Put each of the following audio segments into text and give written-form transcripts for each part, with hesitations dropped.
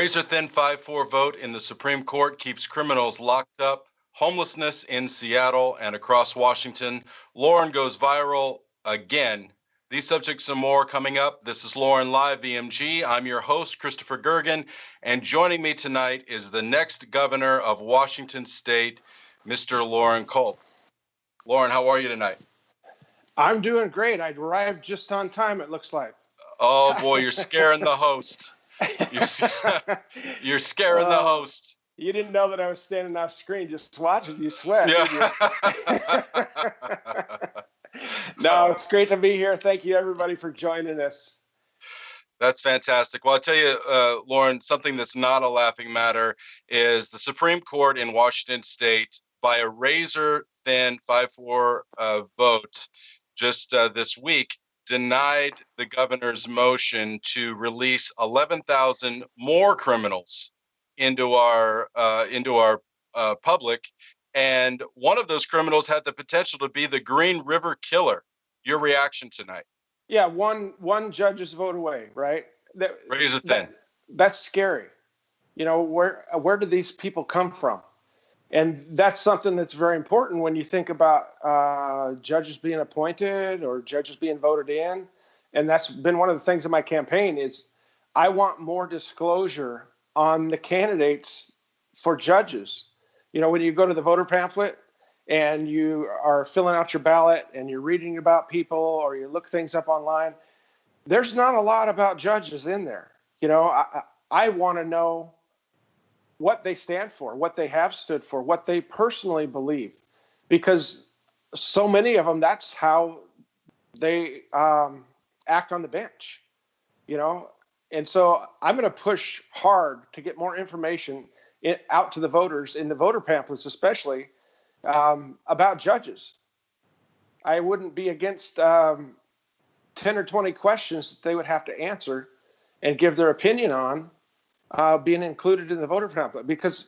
Razor-thin 5-4 vote in the Supreme Court keeps criminals locked up. Homelessness in Seattle and across Washington. Loren goes viral again. These subjects and more coming up. This is Loren Live VMG. I'm your host, Christopher Gergen, and joining me tonight is the next governor of Washington State, Mr. Loren Culp. Loren, how are you tonight? I'm doing great. I arrived just on time, it looks like. Oh boy, you're scaring the host. You're scaring the host. You didn't know that I was standing off screen just watching you sweat, Yeah. did you? No, it's great to be here. Thank you, everybody, for joining us. That's fantastic. Well, I'll tell you, Loren, something that's not a laughing matter is the Supreme Court in Washington State, by a razor-thin 5-4 vote just this week, denied the governor's motion to release 11,000 more criminals into our public, and one of those criminals had the potential to be the Green River Killer. Your reaction tonight? Yeah, one judge's vote away, right? Razor thin. That's scary. You know, where do these people come from? And that's something that's very important when you think about judges being appointed or judges being voted in. And that's been one of the things in my campaign is I want more disclosure on the candidates for judges. You know, when you go to the voter pamphlet and you are filling out your ballot and you're reading about people or you look things up online, there's not a lot about judges in there. You know, I want to know what they stand for, what they have stood for, what they personally believe, because so many of them, that's how they act on the bench, you know? And so I'm going to push hard to get more information out to the voters, in the voter pamphlets especially, about judges. I wouldn't be against 10 or 20 questions that they would have to answer and give their opinion on being included in the voter pamphlet, because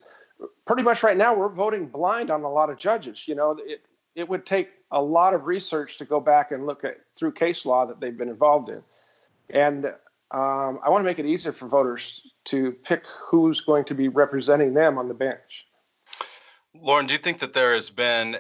pretty much right now we're voting blind on a lot of judges. You know, it would take a lot of research to go back and look at through case law that they've been involved in. And I want to make it easier for voters to pick who's going to be representing them on the bench. Loren, do you think that there has been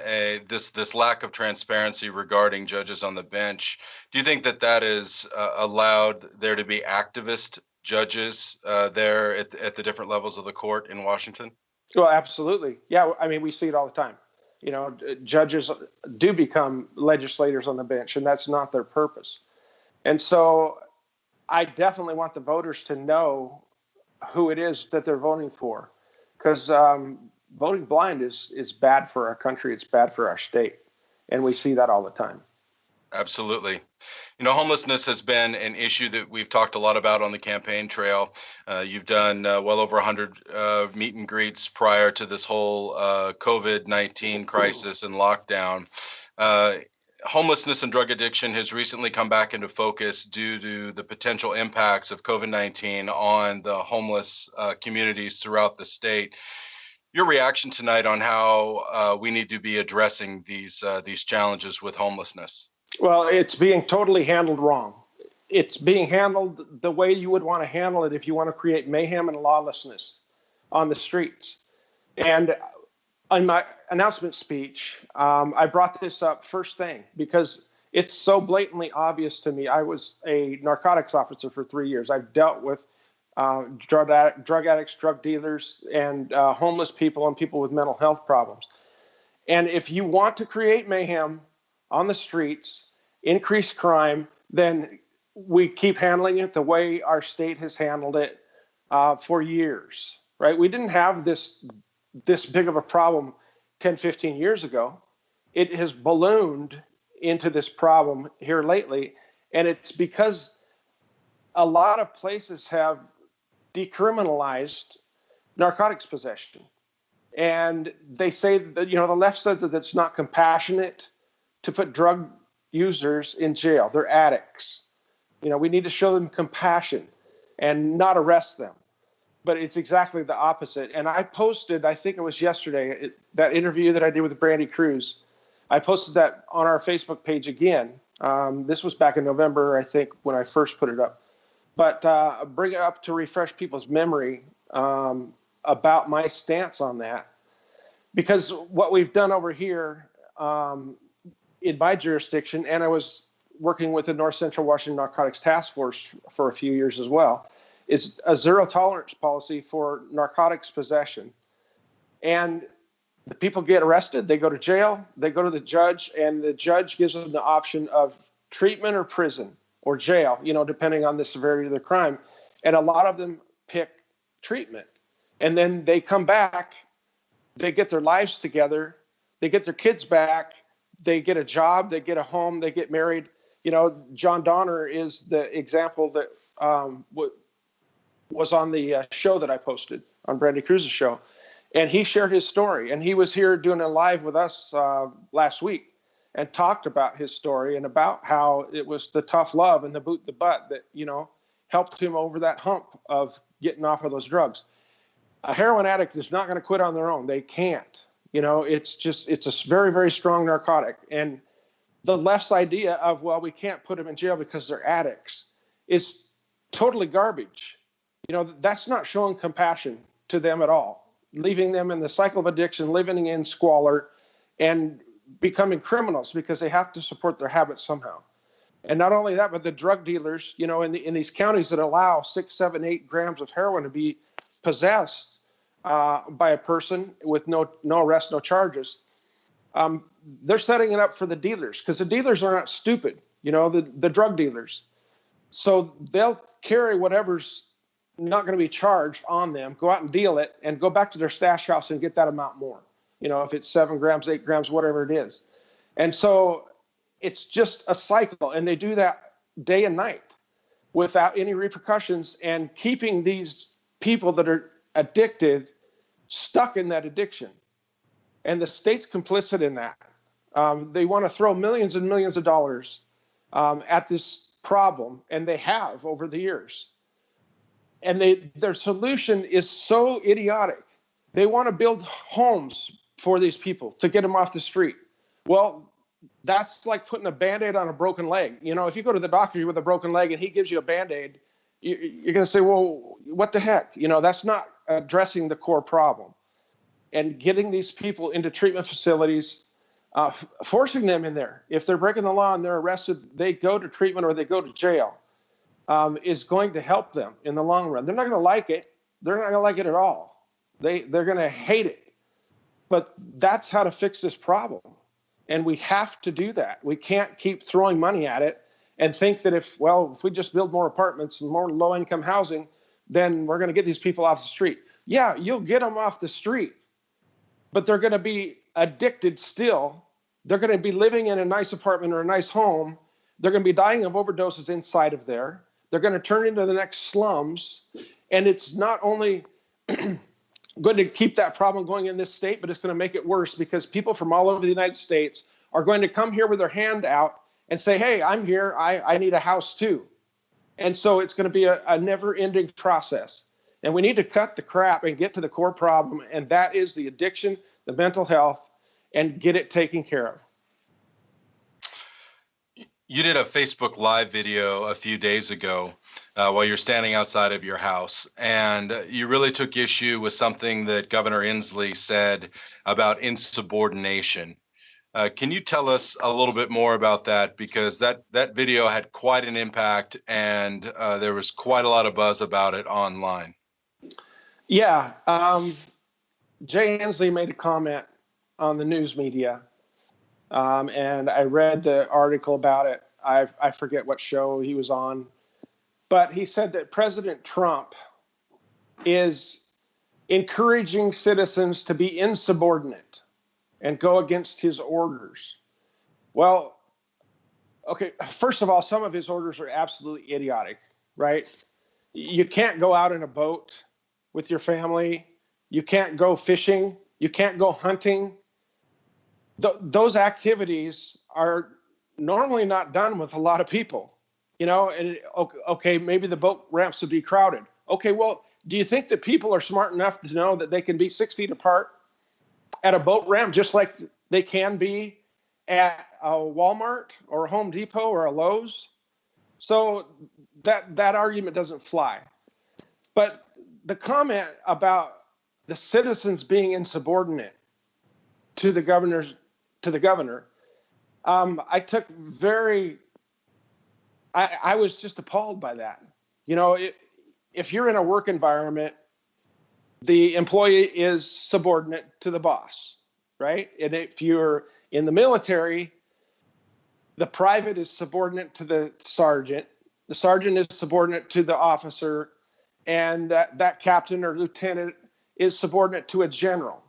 this lack of transparency regarding judges on the bench? Do you think that is allowed there to be activist judges there at the different levels of the court in Washington? Well, absolutely. Yeah, I mean, we see it all the time. You know, judges do become legislators on the bench, and that's not their purpose. And so I definitely want the voters to know who it is that they're voting for, because voting blind is bad for our country. It's bad for our state. And we see that all the time. Absolutely. You know, homelessness has been an issue that we've talked a lot about on the campaign trail. You've done well over 100 meet and greets prior to this whole COVID-19 crisis and lockdown. Homelessness and drug addiction has recently come back into focus due to the potential impacts of COVID-19 on the homeless communities throughout the state. Your reaction tonight on how we need to be addressing these challenges with homelessness? Well, it's being totally handled wrong. It's being handled the way you would want to handle it if you want to create mayhem and lawlessness on the streets. And in my announcement speech, I brought this up first thing because it's so blatantly obvious to me. I was a narcotics officer for 3 years. I've dealt with drug addicts, drug dealers, and homeless people and people with mental health problems. And if you want to create mayhem on the streets, increase crime, then we keep handling it the way our state has handled it for years, right? We didn't have this big of a problem 10, 15 years ago. It has ballooned into this problem here lately, and it's because a lot of places have decriminalized narcotics possession. And they say that, you know, the left says that it's not compassionate to put drug users in jail. They're addicts. You know, we need to show them compassion and not arrest them. But it's exactly the opposite. And I posted, I think it was yesterday, that interview that I did with Brandy Cruz. I posted that on our Facebook page again. This was back in November, I think, when I first put it up. But bring it up to refresh people's memory. about my stance on that, because what we've done over here in my jurisdiction, and I was working with the North Central Washington Narcotics Task Force for a few years as well, is a zero tolerance policy for narcotics possession. And the people get arrested, they go to jail, they go to the judge, and the judge gives them the option of treatment or prison or jail, depending on the severity of the crime. And a lot of them pick treatment. And then they come back, they get their lives together, they get their kids back, they get a job, they get a home, they get married. John Donner is the example that was on the show that I posted on Brandy Cruz's show. And he shared his story. And he was here doing a live with us last week and talked about his story and about how it was the tough love and the boot in the butt that, helped him over that hump of getting off of those drugs. A heroin addict is not going to quit on their own. They can't. It's a very, very strong narcotic. And the left's idea of, well, we can't put them in jail because they're addicts is totally garbage. That's not showing compassion to them at all, leaving them in the cycle of addiction, living in squalor, and becoming criminals because they have to support their habits somehow. And not only that, but the drug dealers, in these counties that allow 6, 7, 8 grams of heroin to be possessed by a person with no arrest, no charges, they're setting it up for the dealers, because the dealers are not stupid, the drug dealers. So they'll carry whatever's not going to be charged on them, go out and deal it, and go back to their stash house and get that amount more. If it's 7 grams, 8 grams, whatever it is. And so it's just a cycle, and they do that day and night without any repercussions, and keeping these people that are addicted stuck in that addiction. And the state's complicit in that. They want to throw millions and millions of dollars at this problem, and they have over the years. And their solution is so idiotic. They want to build homes for these people to get them off the street. Well, that's like putting a Band-Aid on a broken leg. If you go to the doctor with a broken leg and he gives you a Band-Aid, you're going to say, well, what the heck? That's not addressing the core problem. And getting these people into treatment facilities, forcing them in there. If they're breaking the law and they're arrested, they go to treatment or they go to jail, is going to help them in the long run. They're not going to like it. They're not going to like it at all. They're going to hate it. But that's how to fix this problem. And we have to do that. We can't keep throwing money at it and think that if we just build more apartments and more low-income housing, then we're going to get these people off the street. Yeah, you'll get them off the street, but they're going to be addicted still. They're going to be living in a nice apartment or a nice home. They're going to be dying of overdoses inside of there. They're going to turn into the next slums. And it's not only going to keep that problem going in this state, but it's going to make it worse, because people from all over the United States are going to come here with their hand out and say, hey, I'm here. I need a house too. And so it's going to be a never-ending process. And we need to cut the crap and get to the core problem, and that is the addiction, the mental health, and get it taken care of. You did a Facebook Live video a few days ago while you're standing outside of your house, and you really took issue with something that Governor Inslee said about insubordination. Can you tell us a little bit more about that? Because that video had quite an impact, and there was quite a lot of buzz about it online. Yeah. Jay Inslee made a comment on the news media, and I read the article about it. I forget what show he was on, but he said that President Trump is encouraging citizens to be insubordinate and go against his orders. Well, okay, first of all, some of his orders are absolutely idiotic, right? You can't go out in a boat with your family. You can't go fishing. You can't go hunting. Those activities are normally not done with a lot of people, and okay, maybe the boat ramps would be crowded. Okay, well, do you think that people are smart enough to know that they can be 6 feet apart at a boat ramp just like they can be at a Walmart or a Home Depot or a Lowe's? So that argument doesn't fly. But the comment about the citizens being insubordinate to the governor, I took I was just appalled by that. You know, if you're in a work environment, the employee is subordinate to the boss, right? And if you're in the military, the private is subordinate to the sergeant is subordinate to the officer, and that captain or lieutenant is subordinate to a general,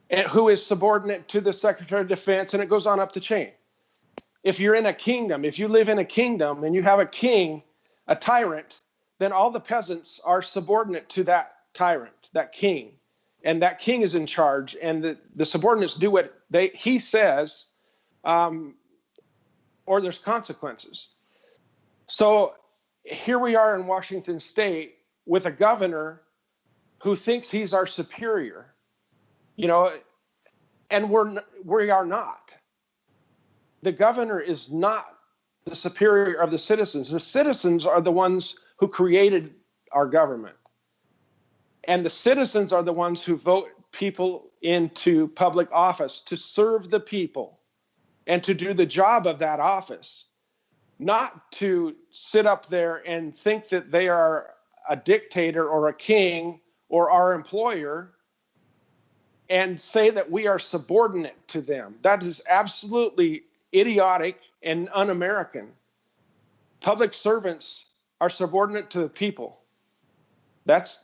and who is subordinate to the Secretary of Defense, and it goes on up the chain. If you're in a kingdom, if you live in a kingdom and you have a king, a tyrant, then all the peasants are subordinate to that tyrant, that king, and that king is in charge, and the subordinates do what he says, or there's consequences. So here we are in Washington State with a governor who thinks he's our superior, you know, and we are not. The governor is not the superior of the citizens. The citizens are the ones who created our government. And the citizens are the ones who vote people into public office to serve the people and to do the job of that office, not to sit up there and think that they are a dictator or a king or our employer and say that we are subordinate to them. That is absolutely idiotic and un-American. Public servants are subordinate to the people. That's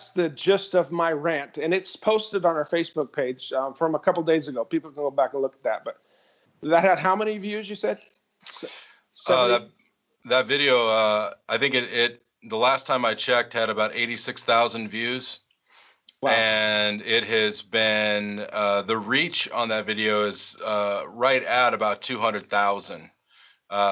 the gist of my rant, and it's posted on our Facebook page from a couple days ago. People can go back and look at that. But that had how many views? You said? That video, I think it the last time I checked had about 86,000 views. Wow. And it has been the reach on that video is right at about 200,000.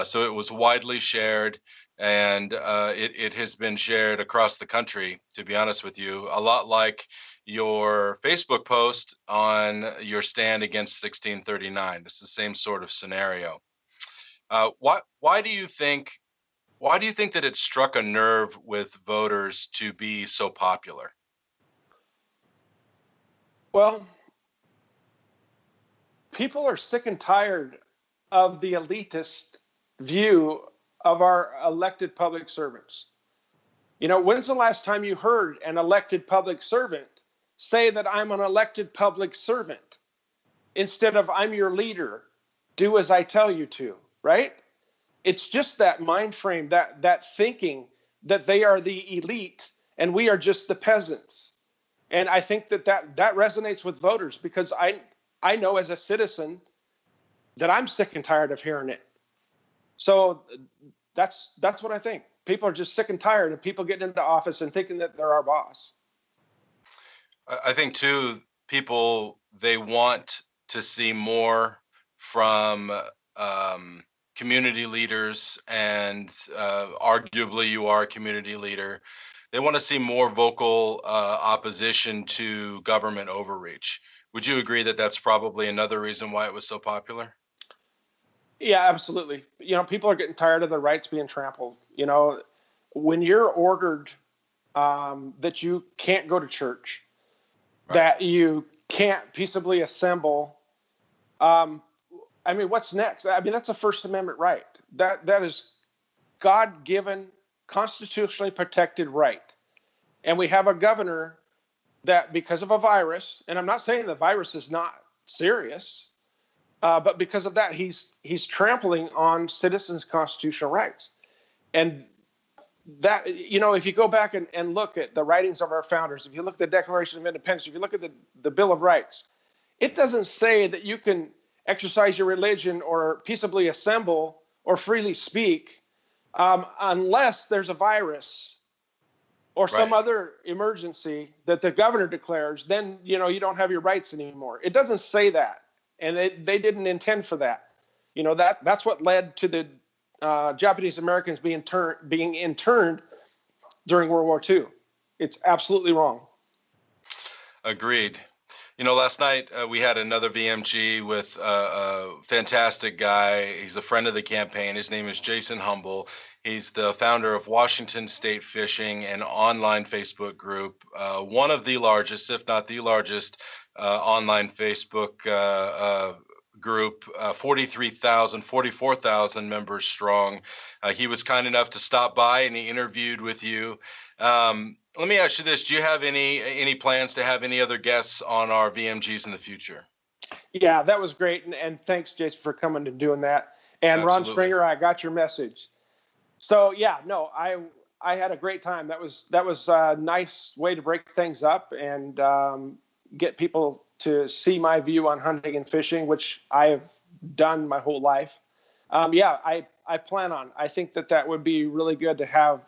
So it was widely shared. And it has been shared across the country, to be honest with you, a lot like your Facebook post on your stand against 1639. It's the same sort of scenario. Why do you think that it struck a nerve with voters to be so popular? Well, people are sick and tired of the elitist view of our elected public servants. You know, when's the last time you heard an elected public servant say that I'm an elected public servant instead of I'm your leader, do as I tell you to, right? It's just that mind frame, that thinking that they are the elite and we are just the peasants. And I think that resonates with voters because I know as a citizen that I'm sick and tired of hearing it. So that's what I think. People are just sick and tired of people getting into office and thinking that they're our boss. I think too, people, they want to see more from community leaders, and arguably you are a community leader. They want to see more vocal opposition to government overreach. Would you agree that that's probably another reason why it was so popular? Yeah, absolutely. You know, people are getting tired of their rights being trampled. You know, when you're ordered that you can't go to church, right, that you can't peaceably assemble, I mean, what's next? I mean, that's a First Amendment right. That is God-given, constitutionally protected right. And we have a governor that, because of a virus, and I'm not saying the virus is not serious, but because of that, he's trampling on citizens' constitutional rights. And that, you know, if you go back and look at the writings of our founders, if you look at the Declaration of Independence, if you look at the Bill of Rights, it doesn't say that you can exercise your religion or peaceably assemble or freely speak unless there's a virus or some other emergency that the governor declares. Then, you know, you don't have your rights anymore. It doesn't say that. And they didn't intend for that. You know, that's what led to the Japanese Americans being interned during World War II. It's absolutely wrong. Agreed. Last night we had another VMG with a fantastic guy. He's a friend of the campaign. His name is Jason Humble. He's the founder of Washington State Fishing, an online Facebook group, one of the largest, if not the largest, online Facebook group, 43,000, 44,000 members strong. He was kind enough to stop by and he interviewed with you. Let me ask you this: do you have any plans to have any other guests on our VMGs in the future? Yeah, that was great, and thanks, Jason, for coming and doing that. And Ron Absolutely. Springer, I got your message. So yeah, no, I had a great time. That was a nice way to break things up and get people to see my view on hunting and fishing, which I have done my whole life. Yeah, I plan on. I think that would be really good to have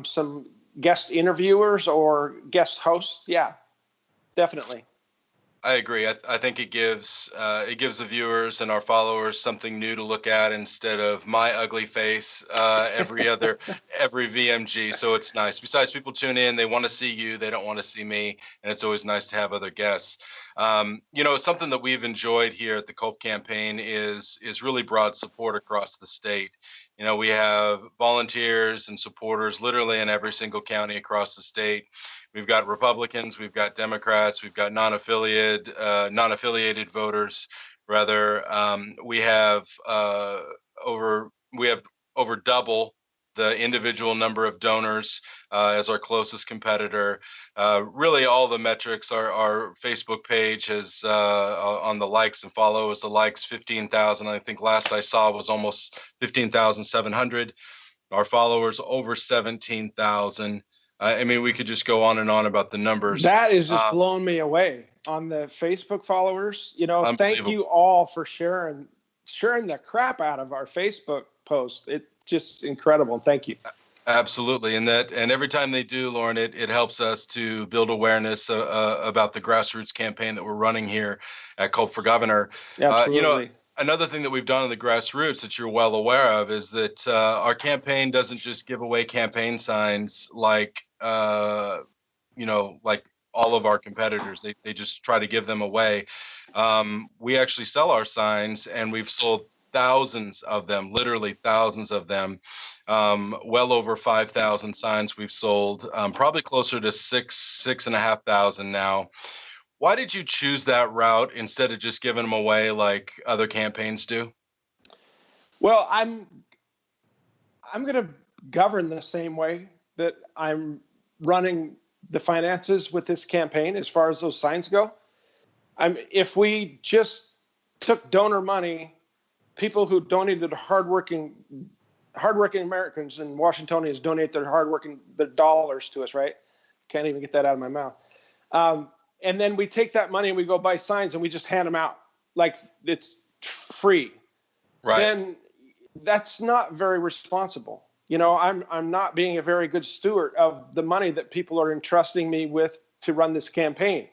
some guest interviewers or guest hosts. Yeah, definitely. I agree. I think it gives the viewers and our followers something new to look at instead of my ugly face every VMG. So it's nice. Besides, people tune in, they want to see you, they don't want to see me, and it's always nice to have other guests. Something that we've enjoyed here at the Culp campaign is really broad support across the state. We have volunteers and supporters literally in every single county across the state. We've got Republicans, we've got Democrats, we've got non-affiliated voters. Rather, we have over double the individual number of donors as our closest competitor. Really, all the metrics. Our Facebook page has on the likes and follows. The likes 15,000. I think last I saw was almost 15,700. Our followers over 17,000. We could just go on and on about the numbers. That is just blowing me away on the Facebook followers. Thank you all for sharing the crap out of our Facebook posts. It's just incredible. Thank you. Absolutely. And every time they do, Loren, it helps us to build awareness about the grassroots campaign that we're running here at Culp for Governor. Absolutely. Another thing that we've done in the grassroots that you're well aware of is that our campaign doesn't just give away campaign signs like all of our competitors. They just try to give them away. We actually sell our signs, and we've sold thousands of them, literally thousands of them. Well over 5,000 signs we've sold, probably closer to 6,500 now. Why did you choose that route instead of just giving them away like other campaigns do? Well, I'm going to govern the same way that I'm running the finances with this campaign as far as those signs go. If we just took donor money, people who donated, hardworking Americans and Washingtonians donate their dollars to us, right? Can't even get that out of my mouth. And then we take that money and we go buy signs and we just hand them out like it's free. Right. Then that's not very responsible. I'm not being a very good steward of the money that people are entrusting me with to run this campaign.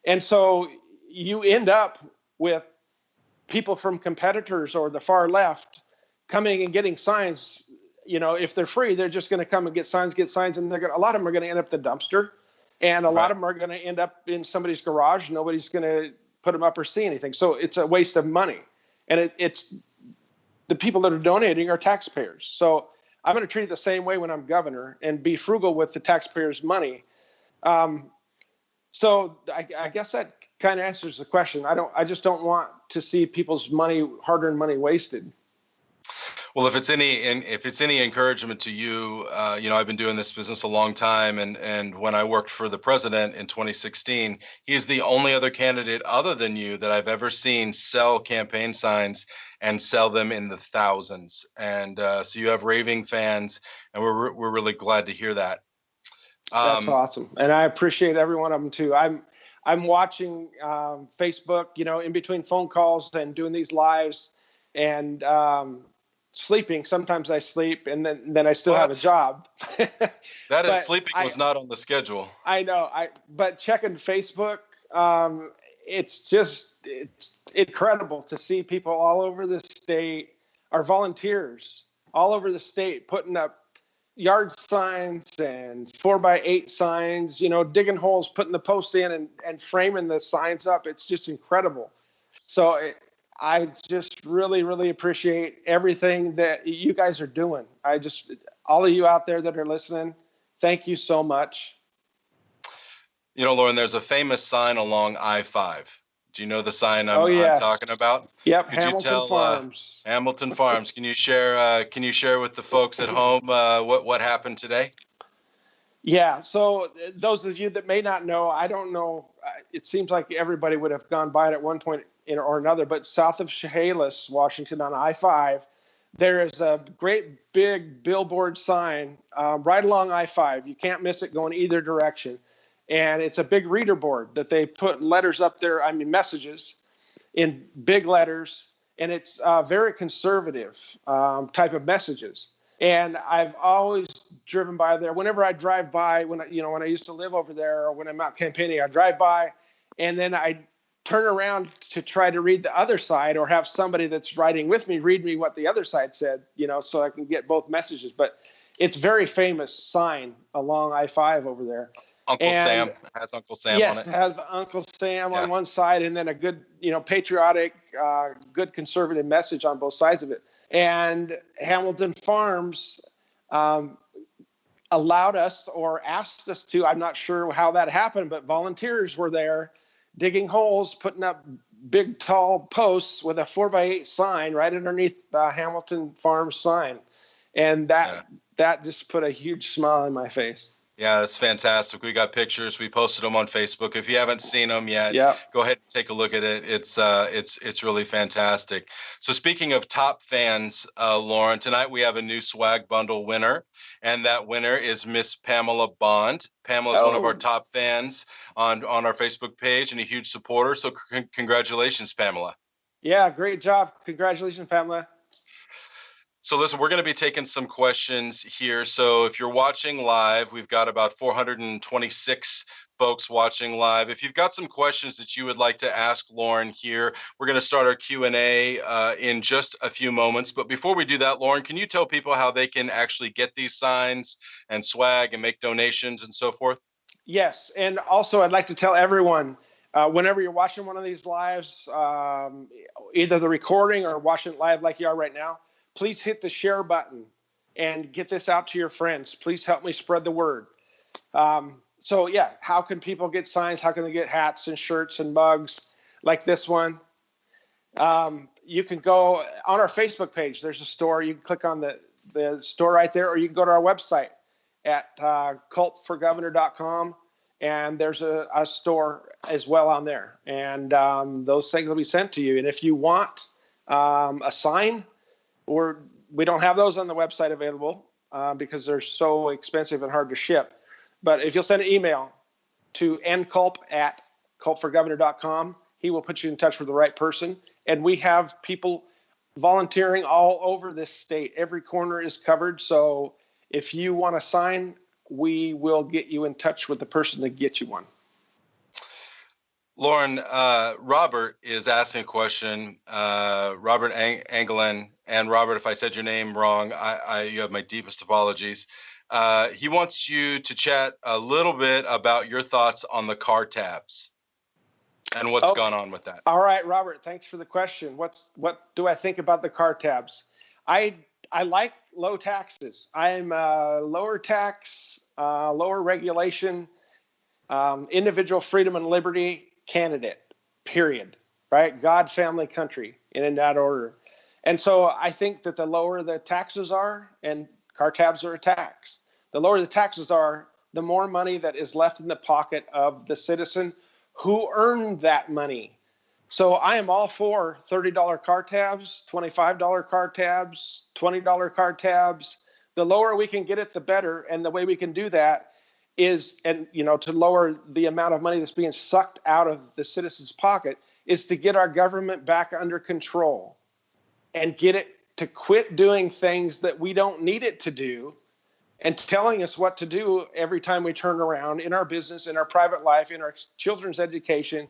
And so you end up with people from competitors or the far left coming and getting signs. If they're free, they're just going to come and get signs, and a lot of them are going to end up in the dumpster. And a lot of them are going to end up in somebody's garage. Nobody's going to put them up or see anything. So it's a waste of money. And it's the people that are donating are taxpayers. So I'm going to treat it the same way when I'm governor and be frugal with the taxpayers' money. So I guess that kind of answers the question. I just don't want to see people's money, hard-earned money, wasted. Well, if it's any encouragement to you, I've been doing this business a long time, and when I worked for the president in 2016, he's the only other candidate other than you that I've ever seen sell campaign signs and sell them in the thousands. And so you have raving fans, and we're really glad to hear that. That's awesome, and I appreciate every one of them too. I'm watching Facebook, in between phone calls and doing these lives, and sleeping. Sometimes I sleep, and then I still have a job. Sleeping was not on the schedule. I know. But checking Facebook, it's incredible to see people all over the state, our volunteers all over the state, putting up yard signs and 4x8 signs, digging holes, putting the posts in and framing the signs up. It's just incredible. So I just really, really appreciate everything that you guys are doing. All of you out there that are listening, thank you so much. Lauren, there's a famous sign along I-5. Do you know the sign I'm talking about? Yep, Could Hamilton you tell, Farms. Hamilton Farms. Can you share with the folks at home what happened today? Yeah. So those of you that may not know, I don't know. It seems like everybody would have gone by it at one point or another. But south of Chehalis, Washington, on I-5, there is a great big billboard sign right along I-5. You can't miss it going either direction. And it's a big reader board that they put letters up there. Messages in big letters, and it's very conservative type of messages. And I've always driven by there. Whenever I drive by, when I used to live over there, or when I'm out campaigning, I drive by, and then I turn around to try to read the other side, or have somebody that's riding with me read me what the other side said, so I can get both messages. But it's very famous sign along I-5 over there. Uncle Sam has Uncle Sam on it. Yes, has Uncle Sam on one side, and then a good, patriotic, good conservative message on both sides of it. And Hamilton Farms allowed us, or asked us to, I'm not sure how that happened, but volunteers were there digging holes, putting up big, tall posts with a 4x8 sign right underneath the Hamilton Farms sign. And that just put a huge smile on my face. Yeah, it's fantastic. We got pictures. We posted them on Facebook. If you haven't seen them yet, go ahead and take a look at it. It's really fantastic. So speaking of top fans, Loren, tonight we have a new swag bundle winner, and that winner is Miss Pamela Bond. Pamela is one of our top fans on our Facebook page and a huge supporter. So congratulations, Pamela. Yeah, great job. Congratulations, Pamela. So listen, we're going to be taking some questions here. So if you're watching live, we've got about 426 folks watching live. If you've got some questions that you would like to ask Loren here, we're going to start our Q&A in just a few moments. But before we do that, Loren, can you tell people how they can actually get these signs and swag and make donations and so forth? Yes. And also I'd like to tell everyone, whenever you're watching one of these lives, either the recording or watching it live like you are right now, please hit the share button and get this out to your friends. Please help me spread the word. So how can people get signs? How can they get hats and shirts and mugs like this one? You can go on our Facebook page. There's a store. You can click on the store right there, or you can go to our website at culpforgovernor.com, and there's a store as well on there. And those things will be sent to you. And if you want a sign, we don't have those on the website available because they're so expensive and hard to ship. But if you'll send an email to nculp@culpforgovernor.com, he will put you in touch with the right person. And we have people volunteering all over this state. Every corner is covered. So if you want a sign, we will get you in touch with the person to get you one. Loren, Robert is asking a question. Robert Anglin, and Robert, if I said your name wrong, you have my deepest apologies. He wants you to chat a little bit about your thoughts on the car tabs and what's gone on with that. All right, Robert, thanks for the question. What do I think about the car tabs? I like low taxes. I'm a lower tax, lower regulation, individual freedom and liberty candidate, period, right? God, family, country, in that order. And so I think that the lower the taxes are, and car tabs are a tax, the lower the taxes are, the more money that is left in the pocket of the citizen who earned that money. So I am all for $30 car tabs, $25 car tabs, $20 car tabs. The lower we can get it, the better. And the way we can do that is, to lower the amount of money that's being sucked out of the citizen's pocket, is to get our government back under control and get it to quit doing things that we don't need it to do and telling us what to do every time we turn around in our business, in our private life, in our children's education.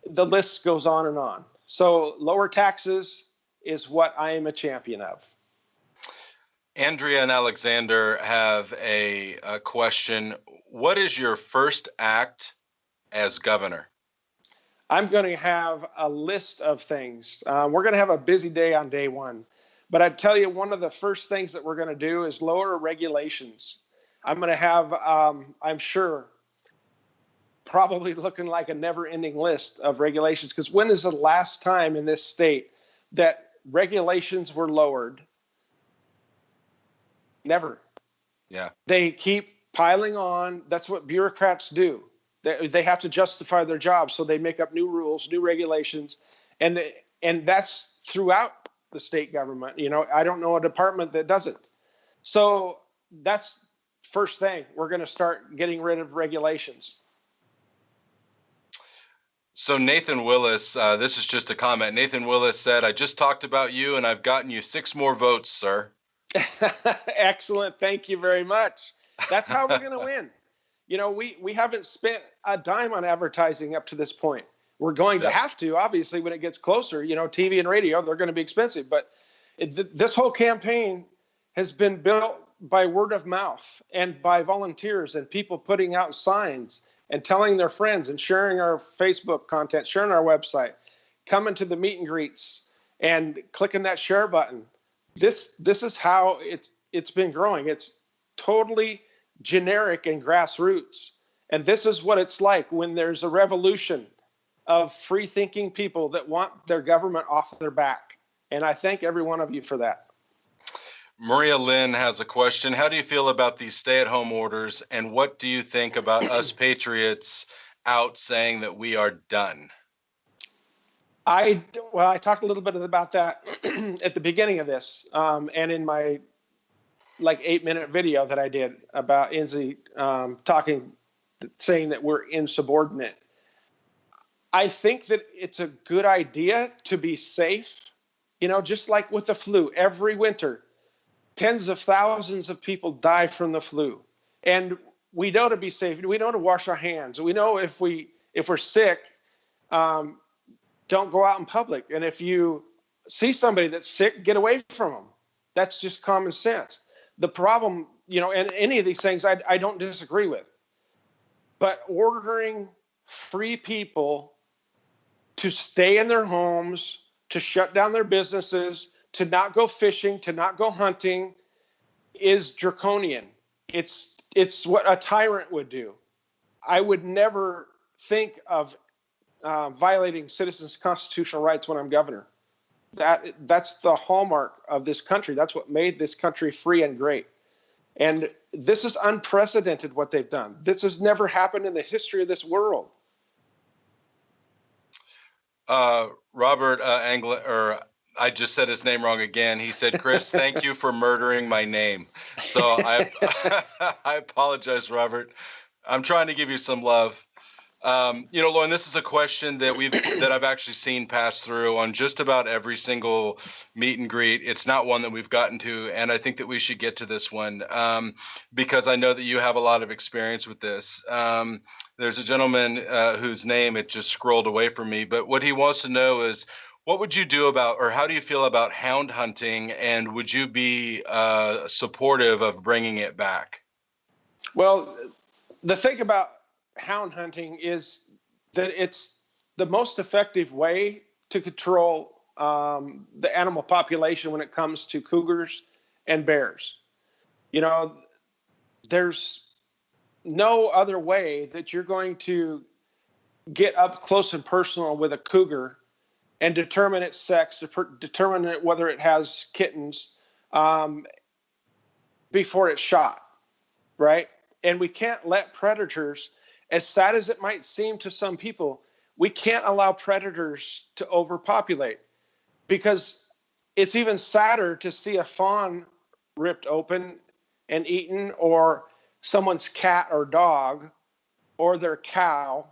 The list goes on and on. So lower taxes is what I am a champion of. Andrea and Alexander have a question. What is your first act as governor? I'm going to have a list of things. We're going to have a busy day on day one. But I tell you, one of the first things that we're going to do is lower regulations. I'm going to have, I'm sure, probably looking like a never-ending list of regulations. Because when is the last time in this state that regulations were lowered? Never. Yeah. They keep piling on. That's what bureaucrats do. They have to justify their jobs, so they make up new rules, new regulations, and that's throughout the state government. I don't know a department that doesn't. So that's first thing. We're going to start getting rid of regulations. So Nathan Willis, this is just a comment. Nathan Willis said, "I just talked about you, and I've gotten you 6 more votes, sir." Excellent. Thank you very much. That's how we're going to win. We haven't spent a dime on advertising up to this point. We're going to have to, obviously, when it gets closer. TV and radio, they're going to be expensive. But this whole campaign has been built by word of mouth and by volunteers and people putting out signs and telling their friends and sharing our Facebook content, sharing our website, coming to the meet and greets and clicking that share button. This is how it's been growing. It's totally generic and grassroots. And this is what it's like when there's a revolution of free thinking people that want their government off their back. And I thank every one of you for that. Maria Lynn has a question. How do you feel about these stay-at-home orders, and what do you think about us patriots out saying that we are done? I talked a little bit about that at the beginning of this, and in my 8-minute video that I did about Inslee saying that we're insubordinate. I think that it's a good idea to be safe. Just like with the flu, every winter, tens of thousands of people die from the flu. And we know to be safe. We know to wash our hands. We know if we're sick, don't go out in public. And if you see somebody that's sick, get away from them. That's just common sense. The problem, and any of these things I don't disagree with. But ordering free people to stay in their homes, to shut down their businesses, to not go fishing, to not go hunting, is draconian. It's what a tyrant would do. I would never think of violating citizens' constitutional rights when I'm governor. That's the hallmark of this country. That's what made this country free and great. And this is unprecedented what they've done. This has never happened in the history of this world. Robert I just said his name wrong again. He said, "Chris, thank you for murdering my name." So I apologize, Robert. I'm trying to give you some love. Loren, this is a question that I've actually seen pass through on just about every single meet and greet. It's not one that we've gotten to, and I think that we should get to this one because I know that you have a lot of experience with this. There's a gentleman whose name it just scrolled away from me, but what he wants to know is, what would you do or how do you feel about hound hunting, and would you be supportive of bringing it back? Well, the thing about hound hunting is that it's the most effective way to control the animal population when it comes to cougars and bears. There's no other way that you're going to get up close and personal with a cougar and determine its sex, determine whether it has kittens before it's shot, right? And we can't let predators, as sad as it might seem to some people, we can't allow predators to overpopulate, because it's even sadder to see a fawn ripped open and eaten, or someone's cat or dog or their cow.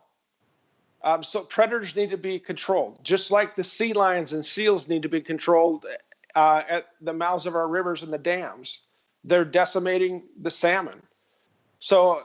So predators need to be controlled, just like the sea lions and seals need to be controlled at the mouths of our rivers and the dams. They're decimating the salmon. So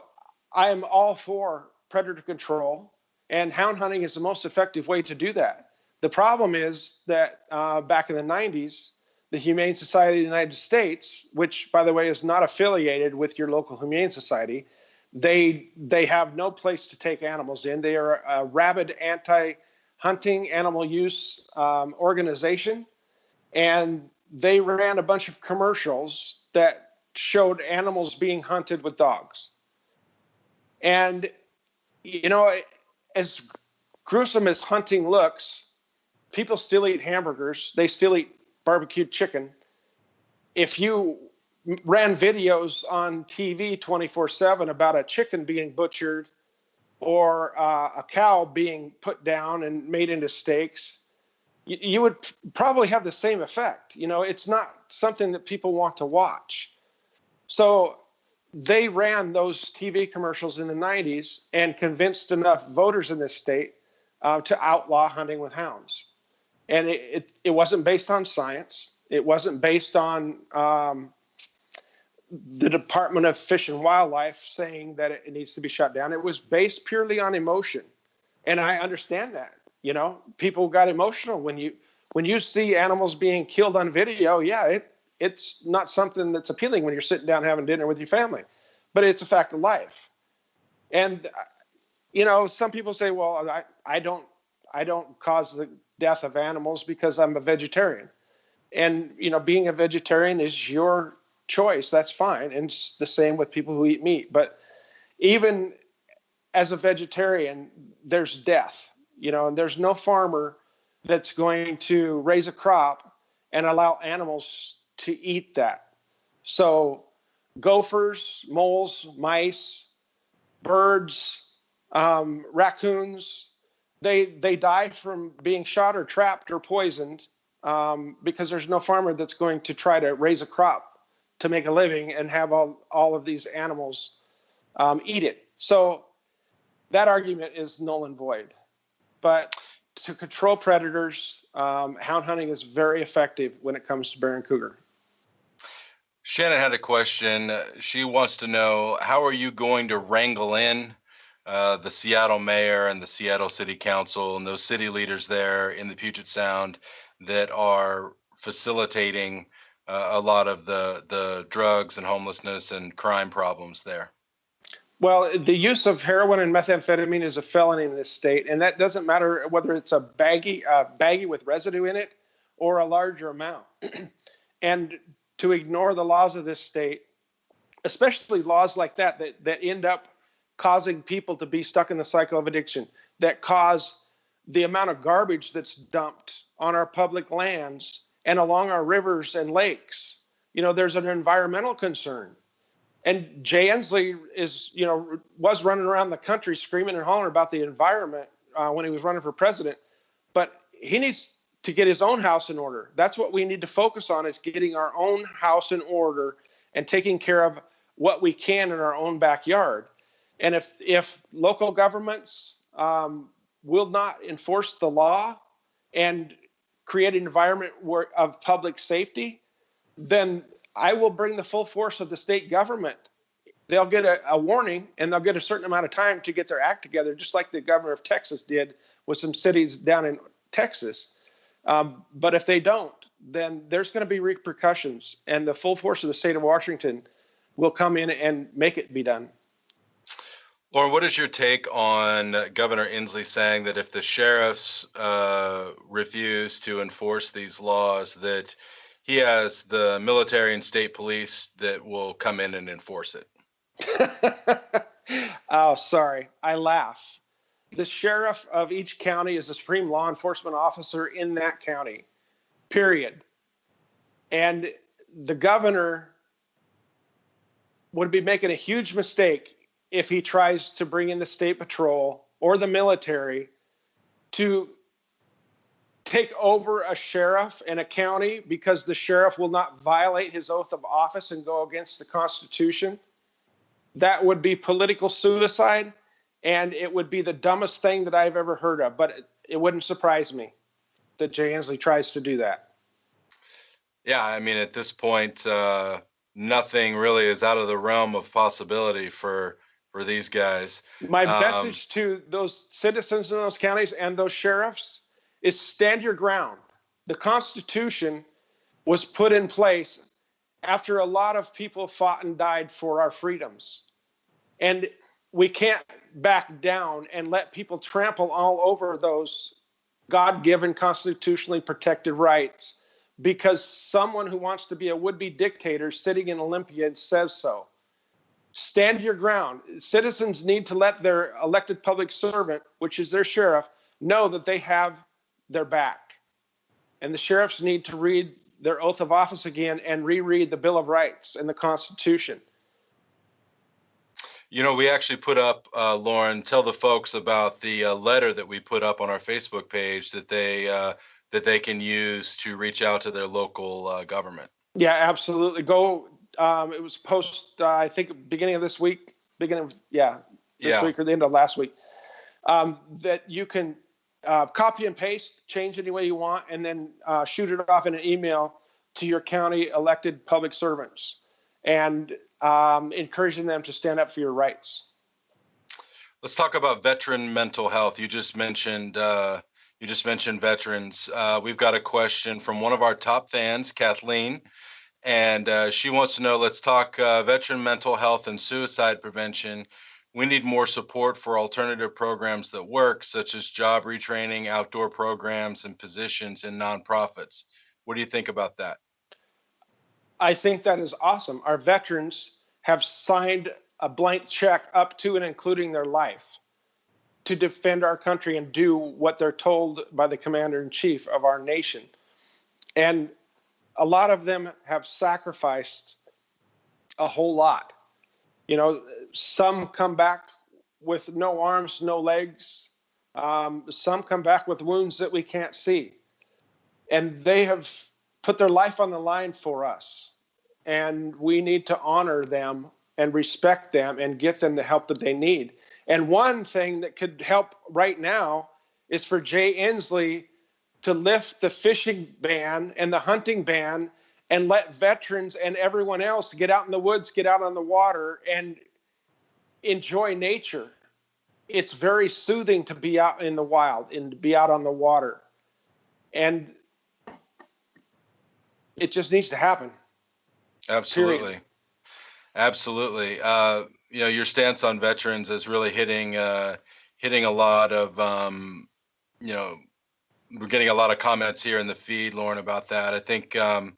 I am all for predator control, and hound hunting is the most effective way to do that. The problem is that back in the 90s, the Humane Society of the United States, which, by the way, is not affiliated with your local Humane Society, they have no place to take animals in. They are a rabid anti-hunting animal use organization, and they ran a bunch of commercials that showed animals being hunted with dogs. And, you know, as gruesome as hunting looks, people still eat hamburgers. They still eat barbecued chicken. If you ran videos on TV 24/7 about a chicken being butchered or a cow being put down and made into steaks, you would probably have the same effect. You know, it's not something that people want to watch. So they ran those TV commercials in the 90s and convinced enough voters in this state to outlaw hunting with hounds. And it wasn't based on science. It wasn't based on the Department of Fish and Wildlife saying that it needs to be shut down. It was based purely on emotion. And I understand that. You know, people got emotional when you see animals being killed on video. Yeah, it's not something that's appealing when you're sitting down having dinner with your family, but it's a fact of life. And you know, some people say, well, I don't cause the death of animals because I'm a vegetarian. And you know, being a vegetarian is your choice. That's fine. And it's the same with people who eat meat. But even as a vegetarian, there's death. You know, and there's no farmer that's going to raise a crop and allow animals to eat that. So gophers, moles, mice, birds, raccoons, they die from being shot or trapped or poisoned because there's no farmer that's going to try to raise a crop to make a living and have all of these animals eat it. So that argument is null and void. But to control predators, hound hunting is very effective when it comes to bear and cougar. Shannon had a question. She wants to know, how are you going to wrangle in the Seattle mayor and the Seattle City Council and those city leaders there in the Puget Sound that are facilitating a lot of the drugs and homelessness and crime problems there? Well, the use of heroin and methamphetamine is a felony in this state, and that doesn't matter whether it's a baggie with residue in it or a larger amount. And to ignore the laws of this state, especially laws like that end up causing people to be stuck in the cycle of addiction, that cause the amount of garbage that's dumped on our public lands and along our rivers and lakes. You know, there's an environmental concern. And Jay Inslee was running around the country screaming and hollering about the environment when he was running for president. But he needs to get his own house in order. That's what we need to focus on, is getting our own house in order and taking care of what we can in our own backyard. And if local governments will not enforce the law and create an environment of public safety, then I will bring the full force of the state government. They'll get a warning, and they'll get a certain amount of time to get their act together, just like the governor of Texas did with some cities down in Texas. But if they don't, then there's going to be repercussions, and the full force of the state of Washington will come in and make it be done. Loren, what is your take on Governor Inslee saying that if the sheriffs refuse to enforce these laws, that he has the military and state police that will come in and enforce it? Oh, sorry. I laugh. The sheriff of each county is the supreme law enforcement officer in that county, period. And the governor would be making a huge mistake if he tries to bring in the state patrol or the military to take over a sheriff in a county because the sheriff will not violate his oath of office and go against the Constitution. That would be political suicide, and it would be the dumbest thing that I've ever heard of. But it wouldn't surprise me that Jay Inslee tries to do that. Yeah, I mean, at this point, nothing really is out of the realm of possibility for these guys. My message to those citizens in those counties and those sheriffs is stand your ground. The Constitution was put in place after a lot of people fought and died for our freedoms. And we can't back down and let people trample all over those God-given, constitutionally protected rights because someone who wants to be a would-be dictator sitting in Olympia says so. Stand your ground. Citizens need to let their elected public servant, which is their sheriff, know that they have their back. And the sheriffs need to read their oath of office again and reread the Bill of Rights and the Constitution. You know, we actually put up, Loren, tell the folks about the letter that we put up on our Facebook page that they can use to reach out to their local government. Yeah, absolutely. Go. It was I think, beginning of this week, week or the end of last week, that you can copy and paste, change any way you want, and then shoot it off in an email to your county elected public servants, and encouraging them to stand up for your rights. Let's talk about veteran mental health. You just mentioned veterans. We've got a question from one of our top fans, Kathleen, and she wants to know, let's talk veteran mental health and suicide prevention. We need more support for alternative programs that work, such as job retraining, outdoor programs, and positions in nonprofits. What do you think about that? I think that is awesome. Our veterans have signed a blank check up to and including their life to defend our country and do what they're told by the commander-in-chief of our nation. And a lot of them have sacrificed a whole lot. You know, some come back with no arms, no legs. Some come back with wounds that we can't see. And they have put their life on the line for us. And we need to honor them and respect them and get them the help that they need. And one thing that could help right now is for Jay Inslee to lift the fishing ban and the hunting ban and let veterans and everyone else get out in the woods, get out on the water, and enjoy nature. It's very soothing to be out in the wild and to be out on the water. And it just needs to happen. Absolutely. Period. Absolutely. You know, your stance on veterans is really hitting a lot of, you know, we're getting a lot of comments here in the feed, Loren, about that. I think, you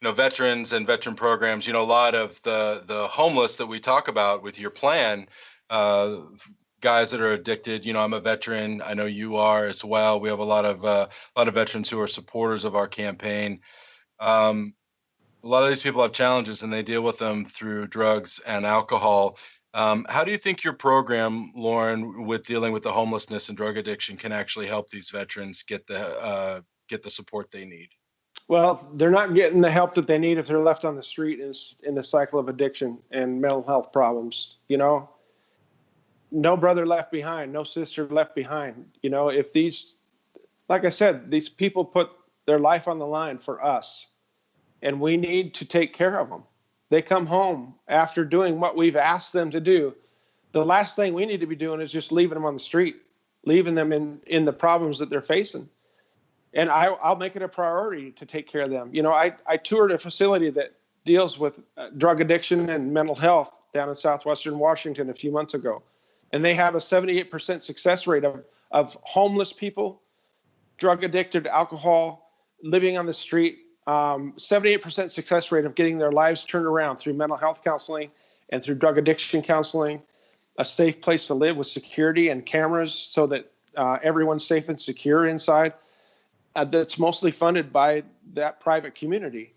know, veterans and veteran programs, you know, a lot of the homeless that we talk about with your plan, guys that are addicted. You know, I'm a veteran. I know you are as well. We have a lot of veterans who are supporters of our campaign. A lot of these people have challenges and they deal with them through drugs and alcohol. How do you think your program, Loren, with dealing with the homelessness and drug addiction can actually help these veterans get the support they need? Well, they're not getting the help that they need if they're left on the street in the cycle of addiction and mental health problems. You know, no brother left behind, no sister left behind. You know, if like I said, these people put their life on the line for us, and we need to take care of them. They come home after doing what we've asked them to do. The last thing we need to be doing is just leaving them on the street, leaving them in the problems that they're facing. And I'll make it a priority to take care of them. You know, I toured a facility that deals with drug addiction and mental health down in southwestern Washington a few months ago. And they have a 78% success rate of homeless people, drug addicted to alcohol, living on the street. 78% success rate of getting their lives turned around through mental health counseling and through drug addiction counseling, a safe place to live with security and cameras so that everyone's safe and secure inside. That's mostly funded by that private community.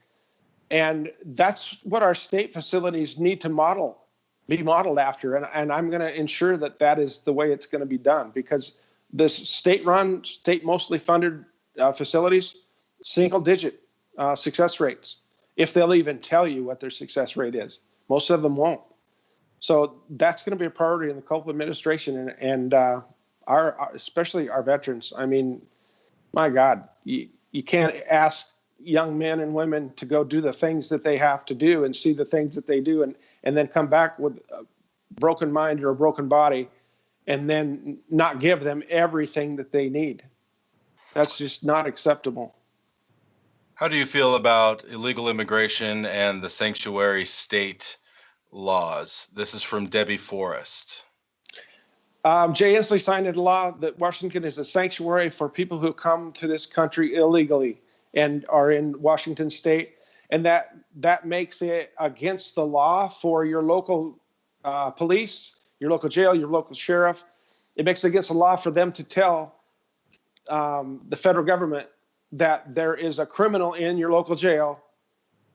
And that's what our state facilities need to be modeled after. And I'm going to ensure that that is the way it's going to be done, because this state-run, state-mostly funded facilities, single-digit success rates, if they'll even tell you what their success rate is. Most of them won't. So that's going to be a priority in the Culp administration and especially our veterans. I mean, my God, you can't ask young men and women to go do the things that they have to do and see the things that they do and then come back with a broken mind or a broken body and then not give them everything that they need. That's just not acceptable. How do you feel about illegal immigration and the sanctuary state laws? This is from Debbie Forrest. Jay Inslee signed into law that Washington is a sanctuary for people who come to this country illegally and are in Washington state, and that makes it against the law for your local police, your local jail, your local sheriff. It makes it against the law for them to tell the federal government that there is a criminal in your local jail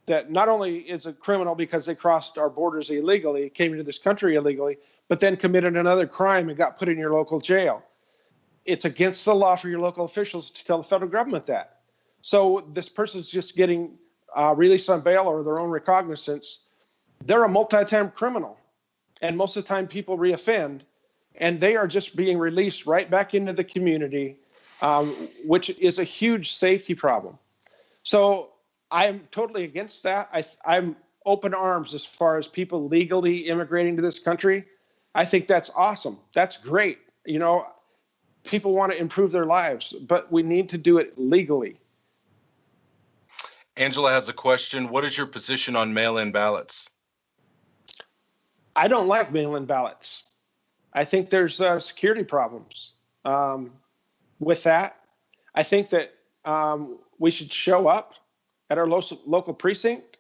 that not only is a criminal because they crossed our borders illegally, came into this country illegally, but then committed another crime and got put in your local jail. It's against the law for your local officials to tell the federal government that. So this person's just getting released on bail or their own recognizance. They're a multi-time criminal, and most of the time people reoffend, and they are just being released right back into the community, which is a huge safety problem. So I'm totally against that. I'm open arms as far as people legally immigrating to this country. I think that's awesome. That's great. You know, people want to improve their lives, but we need to do it legally. Angela has a question. What is your position on mail-in ballots? I don't like mail-in ballots. I think there's security problems with that. I think that we should show up at our local precinct,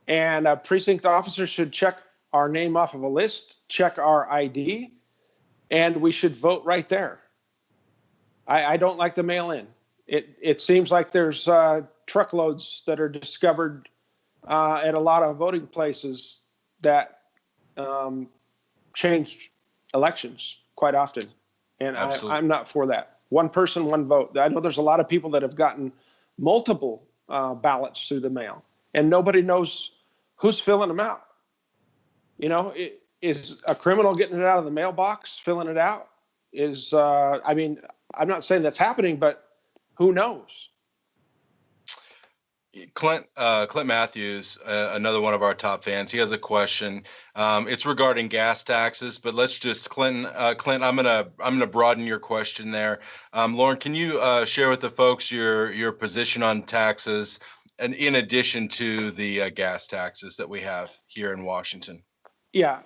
and a precinct officer should check our name off of a list, check our ID, and we should vote right there. I don't like the mail-in. It seems like there's truckloads that are discovered at a lot of voting places that change elections quite often. And I'm not for that. One person, one vote. I know there's a lot of people that have gotten multiple ballots through the mail, and nobody knows who's filling them out. You know, is a criminal getting it out of the mailbox, filling it out? I mean, I'm not saying that's happening, but who knows? Clint Matthews, another one of our top fans, he has a question. It's regarding gas taxes, but let's just Clint, I'm gonna broaden your question there. Loren, can you share with the folks your position on taxes, and in addition to the gas taxes that we have here in Washington? Yeah.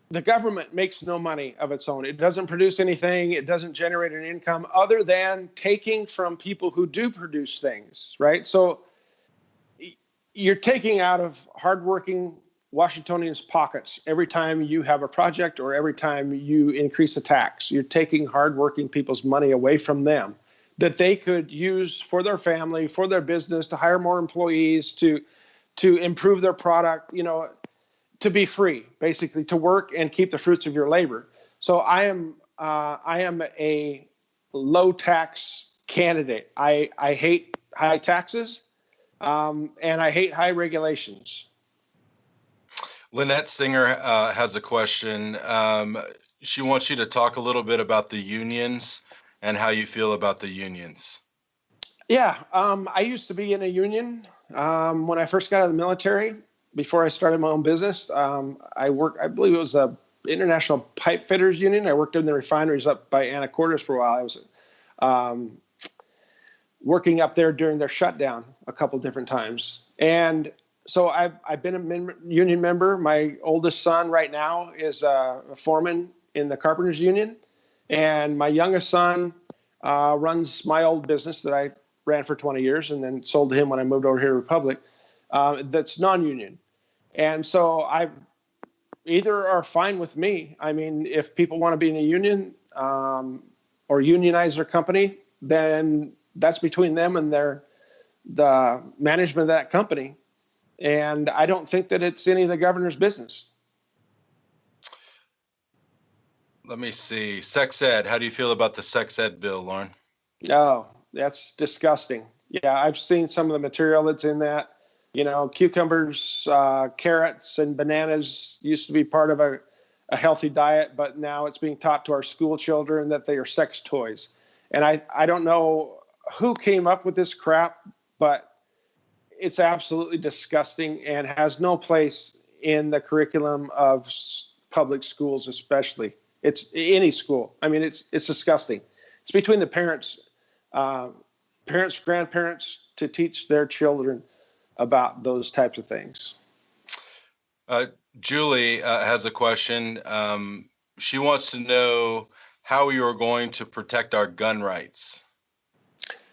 The government makes no money of its own. It doesn't produce anything. It doesn't generate an income other than taking from people who do produce things, right? So you're taking out of hardworking Washingtonians' pockets every time you have a project or every time you increase a tax. You're taking hardworking people's money away from them that they could use for their family, for their business, to hire more employees, to improve their product, you know, to be free, basically, to work and keep the fruits of your labor. So I am a low tax candidate. I hate high taxes, and I hate high regulations. Lynette Singer has a question. She wants you to talk a little bit about the unions and how you feel about the unions. Yeah, I used to be in a union when I first got out of the military. Before I started my own business, I believe it was a International Pipe Fitters Union. I worked in the refineries up by Anacortes for a while. I was working up there during their shutdown a couple different times. And so I've been a union member. My oldest son right now is a foreman in the Carpenters Union. And my youngest son runs my old business that I ran for 20 years and then sold to him when I moved over here to Republic. That's non-union. And so either are fine with me. I mean, if people want to be in a union or unionize their company, then that's between them and the management of that company. And I don't think that it's any of the governor's business. Let me see. Sex ed. How do you feel about the sex ed bill, Loren? Oh, that's disgusting. Yeah, I've seen some of the material that's in that. You know, cucumbers, carrots, and bananas used to be part of a healthy diet, but now it's being taught to our school children that they are sex toys. And I don't know who came up with this crap, but it's absolutely disgusting and has no place in the curriculum of public schools, especially. It's any school. I mean, it's disgusting. It's between the parents parents, grandparents to teach their children about those types of things. Julie has a question. She wants to know how you are going to protect our gun rights.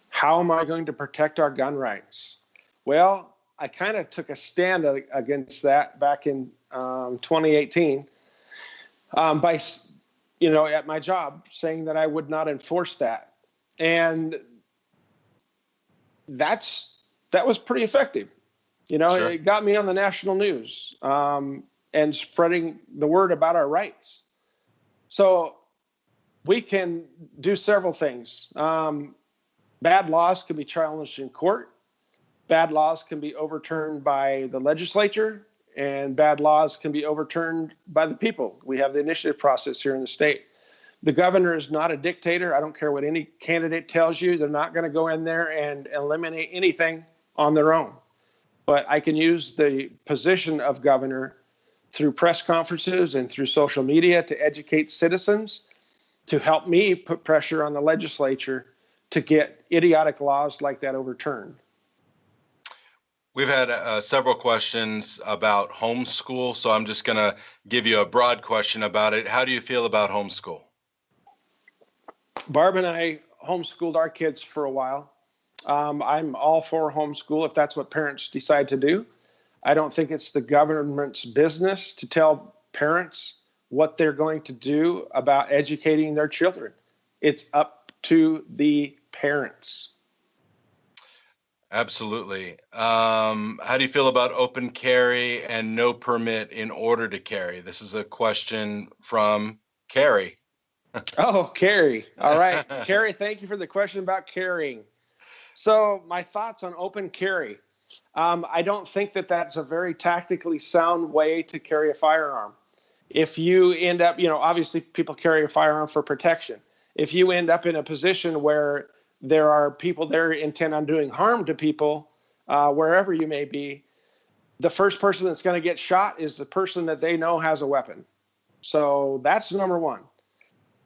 How am I going to protect our gun rights? Well, I kind of took a stand against that back in 2018 by, at my job, saying that I would not enforce that. And that was pretty effective. Sure. It got me on the national news and spreading the word about our rights. So we can do several things. Bad laws can be challenged in court. Bad laws can be overturned by the legislature, and bad laws can be overturned by the people. We have the initiative process here in the state. The governor is not a dictator. I don't care what any candidate tells you. They're not going to go in there and eliminate anything on their own. But I can use the position of governor through press conferences and through social media to educate citizens, to help me put pressure on the legislature to get idiotic laws like that overturned. We've had several questions about homeschool, so I'm just going to give you a broad question about it. How do you feel about homeschool? Barb and I homeschooled our kids for a while. I'm all for homeschool if that's what parents decide to do. I don't think it's the government's business to tell parents what they're going to do about educating their children. It's up to the parents. Absolutely. How do you feel about open carry and no permit in order to carry? This is a question from Carrie. Oh, Carrie. All right. Carrie, thank you for the question about carrying. So my thoughts on open carry. I don't think that that's a very tactically sound way to carry a firearm. If you end up, obviously people carry a firearm for protection. If you end up in a position where there are people there intent on doing harm to people, wherever you may be, the first person that's going to get shot is the person that they know has a weapon. So that's number one.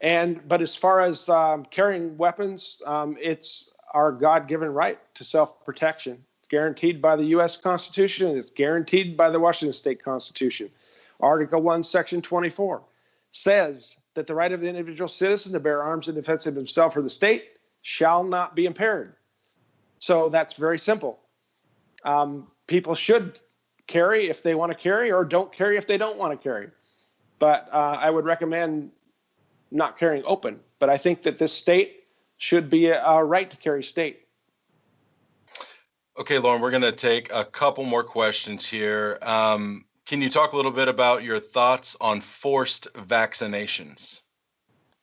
But as far as carrying weapons, it's our God-given right to self-protection. It's guaranteed by the U.S. Constitution, and it's guaranteed by the Washington State Constitution. Article 1, Section 24 says that the right of the individual citizen to bear arms in defense of himself or the state shall not be impaired. So that's very simple. People should carry if they want to carry, or don't carry if they don't want to carry. But I would recommend not carrying open. But I think that this state should be a right to carry state. Okay, Loren, we're going to take a couple more questions here. Can you talk a little bit about your thoughts on forced vaccinations?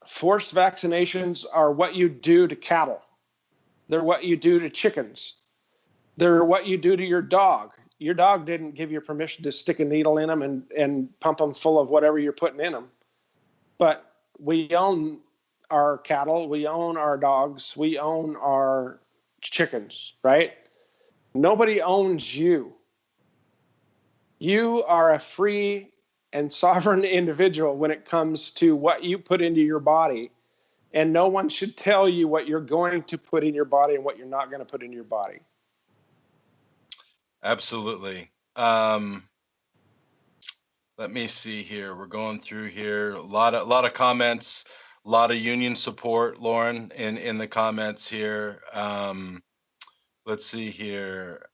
Forced vaccinations are what you do to cattle. They're what you do to chickens. They're what you do to your dog. Your dog didn't give you permission to stick a needle in them and pump them full of whatever you're putting in them. But we own our cattle, we own our dogs, we own our chickens, right? Nobody owns you. You are a free and sovereign individual when it comes to what you put into your body. And no one should tell you what you're going to put in your body and what you're not going to put in your body. Absolutely. Let me see here. We're going through here. A lot of comments, a lot of union support, Loren, in the comments here. Let's see here.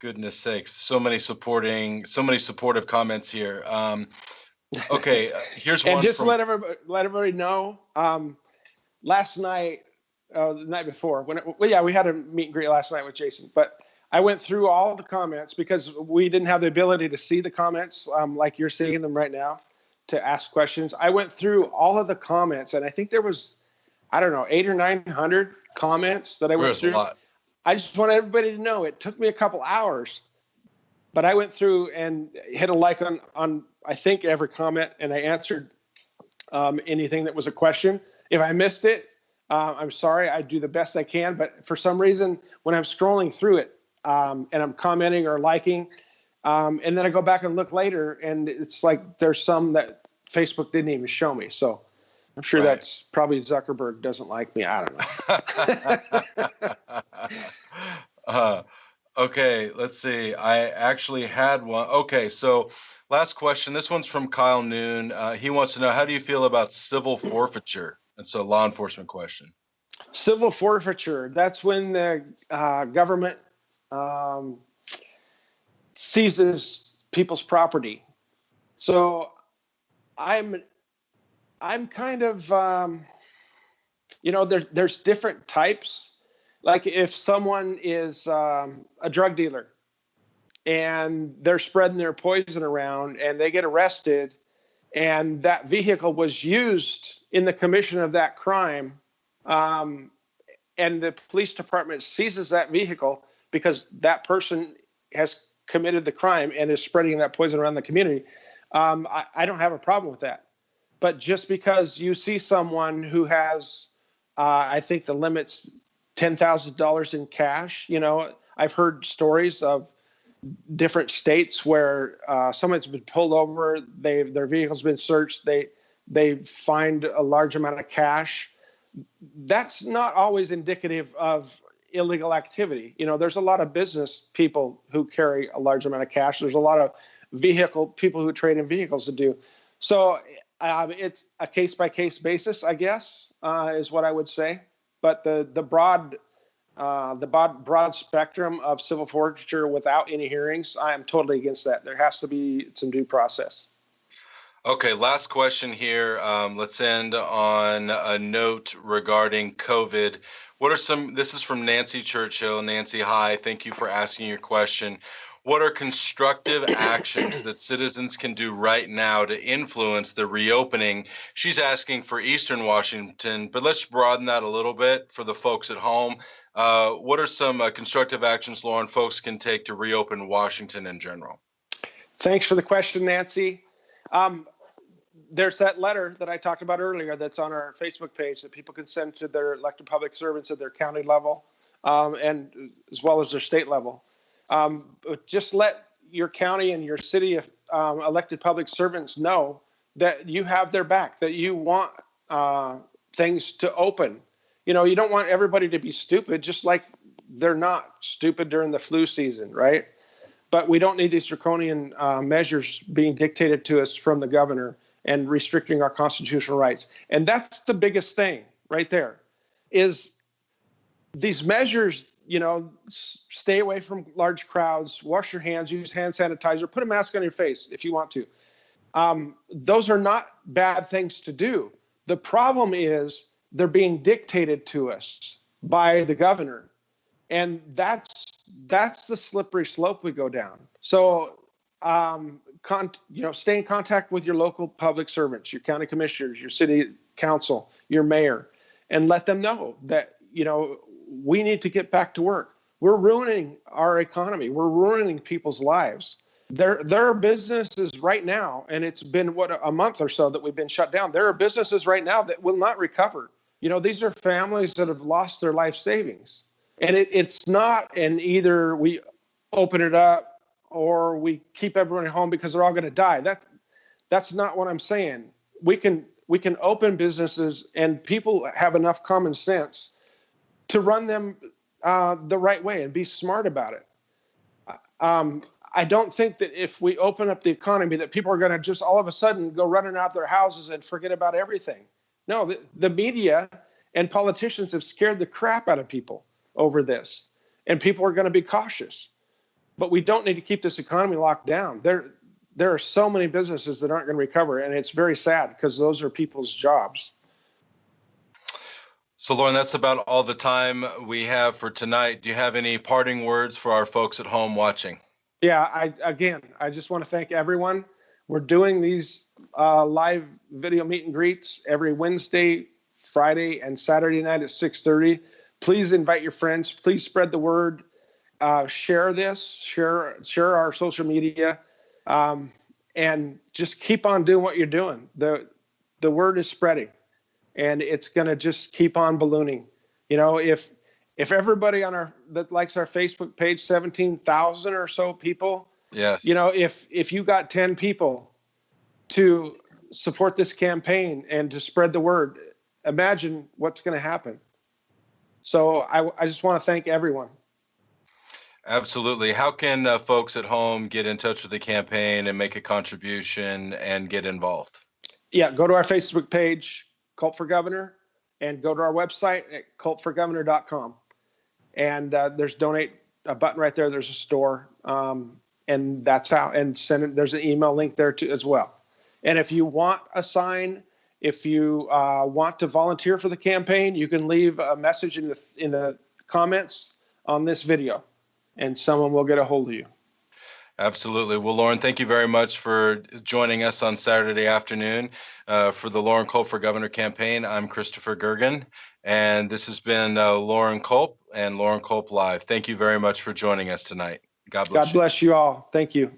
Goodness sakes, so many supportive comments here. Okay, here's one. And just let everybody know. Last night, the night before, we had a meet and greet last night with Jason, but I went through all the comments because we didn't have the ability to see the comments like you're seeing them right now to ask questions. I went through all of the comments, and I think there was, 800 or 900 comments that I went through. A lot. I just want everybody to know it took me a couple hours, but I went through and hit a like on I think every comment, and I answered anything that was a question. If I missed it, I'm sorry. I do the best I can, but for some reason, when I'm scrolling through it and I'm commenting or liking, and then I go back and look later, and it's like there's some that Facebook didn't even show me. So I'm sure Right. that's probably Zuckerberg doesn't like me. I don't know. Okay, let's see. I actually had one. Okay, so last question. This one's from Kyle Noon. He wants to know, how do you feel about civil forfeiture? It's a law enforcement question. Civil forfeiture, that's when the government seizes people's property. So I'm kind of there's different types. Like if someone is a drug dealer and they're spreading their poison around and they get arrested and that vehicle was used in the commission of that crime, and the police department seizes that vehicle because that person has committed the crime and is spreading that poison around the community, I don't have a problem with that. But just because you see someone who has, I think the limit's $10,000 in cash, I've heard stories of different states where someone's been pulled over, their vehicle's been searched, they find a large amount of cash. That's not always indicative of illegal activity. There's a lot of business people who carry a large amount of cash. There's a lot of people who trade in vehicles to do. So it's a case-by-case basis, I guess, is what I would say. But the broad spectrum of civil forfeiture without any hearings, I am totally against that. There has to be some due process. Okay, last question here. Let's end on a note regarding COVID. This is from Nancy Churchill. Nancy, hi, thank you for asking your question. What are constructive actions that citizens can do right now to influence the reopening? She's asking for Eastern Washington, but let's broaden that a little bit for the folks at home. What are some constructive actions, Loren, folks can take to reopen Washington in general? Thanks for the question, Nancy. There's that letter that I talked about earlier that's on our Facebook page that people can send to their elected public servants at their county level, and as well as their state level. Just let your county and your city elected public servants know that you have their back, that you want things to open. You don't want everybody to be stupid, just like they're not stupid during the flu season, right? But we don't need these draconian measures being dictated to us from the governor and restricting our constitutional rights. And that's the biggest thing right there, is these measures, stay away from large crowds, wash your hands, use hand sanitizer, put a mask on your face if you want to. Those are not bad things to do. The problem is they're being dictated to us by the governor. And that's the slippery slope we go down. So, stay in contact with your local public servants, your county commissioners, your city council, your mayor, and let them know that, we need to get back to work. We're ruining our economy. We're ruining people's lives. There are businesses right now, and it's been, a month or so that we've been shut down. There are businesses right now that will not recover. These are families that have lost their life savings. And it's not an either we open it up or we keep everyone at home because they're all going to die. That's not what I'm saying. We can open businesses, and people have enough common sense to run them the right way and be smart about it. I don't think that if we open up the economy that people are going to just all of a sudden go running out their houses and forget about everything. No, the media and politicians have scared the crap out of people over this, and people are going to be cautious. But we don't need to keep this economy locked down. There are so many businesses that aren't going to recover, and it's very sad because those are people's jobs. So, Loren, that's about all the time we have for tonight. Do you have any parting words for our folks at home watching? Yeah, I just want to thank everyone. We're doing these live video meet and greets every Wednesday, Friday, and Saturday night at 6:30. Please invite your friends. Please spread the word. Share this. Share our social media, and just keep on doing what you're doing. The word is spreading, and it's going to just keep on ballooning. If everybody that likes our Facebook page, 17,000 or so people. Yes. If you got 10 people to support this campaign and to spread the word. Imagine what's going to happen. So I just want to thank everyone. Absolutely. How can folks at home get in touch with the campaign and make a contribution and get involved? Yeah, go to our Facebook page, Culp for Governor, and go to our website at culpforgovernor.com. And there's donate a button right there. There's a store, and that's how. And send it. There's an email link there too as well. And if you want a sign, if you want to volunteer for the campaign, you can leave a message in the comments on this video, and someone will get a hold of you. Absolutely. Well, Loren, thank you very much for joining us on Saturday afternoon for the Loren Culp for Governor campaign. I'm Christopher Gergen, and this has been Loren Culp and Loren Culp Live. Thank you very much for joining us tonight. God bless you. God bless you all. Thank you.